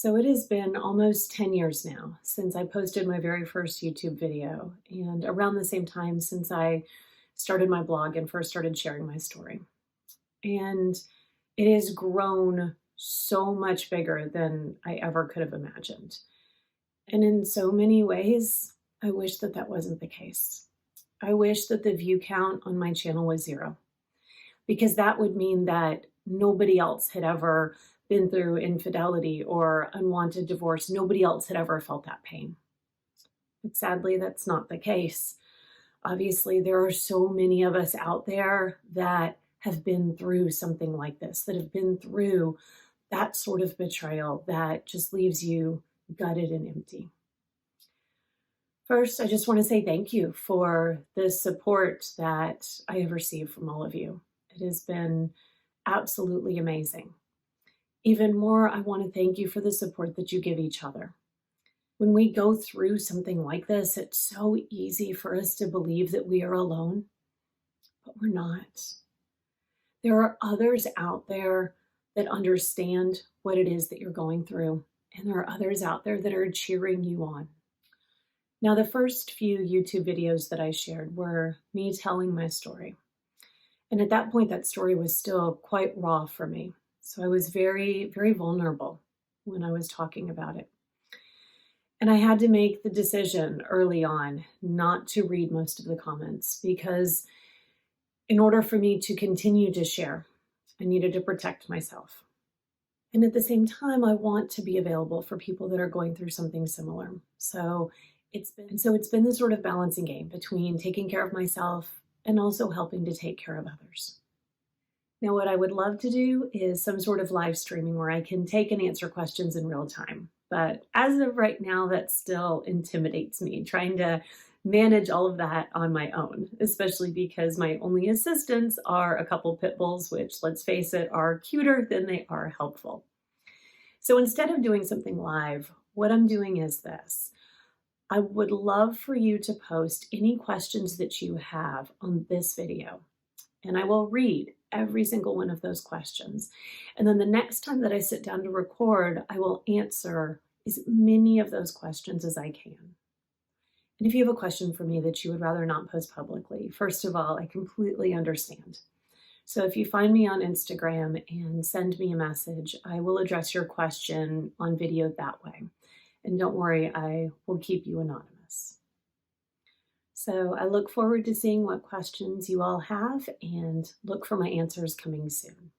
So it has been almost 10 years now since I posted my very first YouTube video, and around the same time since I started my blog and first started sharing my story. And it has grown so much bigger than I ever could have imagined. And in so many ways, I wish that that wasn't the case. I wish that the view count on my channel was zero, because that would mean that nobody else had ever been through infidelity or unwanted divorce. Nobody else had ever felt that pain. But sadly, that's not the case. Obviously, there are so many of us out there that have been through something like this, that have been through that sort of betrayal that just leaves you gutted and empty. First, I just want to say thank you for the support that I have received from all of you. It has been absolutely amazing. Even more, I want to thank you for the support that you give each other. When we go through something like this, it's so easy for us to believe that we are alone, but we're not. There are others out there that understand what it is that you're going through, and there are others out there that are cheering you on. Now, the first few YouTube videos that I shared were me telling my story. And at that point, that story was still quite raw for me. So I was very, very vulnerable when I was talking about it. And I had to make the decision early on not to read most of the comments, because in order for me to continue to share, I needed to protect myself. And at the same time, I want to be available for people that are going through something similar. So it's been this sort of balancing game between taking care of myself and also helping to take care of others. Now, what I would love to do is some sort of live streaming where I can take and answer questions in real time. But as of right now, that still intimidates me, trying to manage all of that on my own, especially because my only assistants are a couple pit bulls, which, let's face it, are cuter than they are helpful. So instead of doing something live, what I'm doing is this. I would love for you to post any questions that you have on this video, and I will read every single one of those questions. And then the next time that I sit down to record, I will answer as many of those questions as I can. And if you have a question for me that you would rather not post publicly, first of all, I completely understand. So if you find me on Instagram and send me a message, I will address your question on video that way. And don't worry, I will keep you anonymous. So I look forward to seeing what questions you all have and look for my answers coming soon.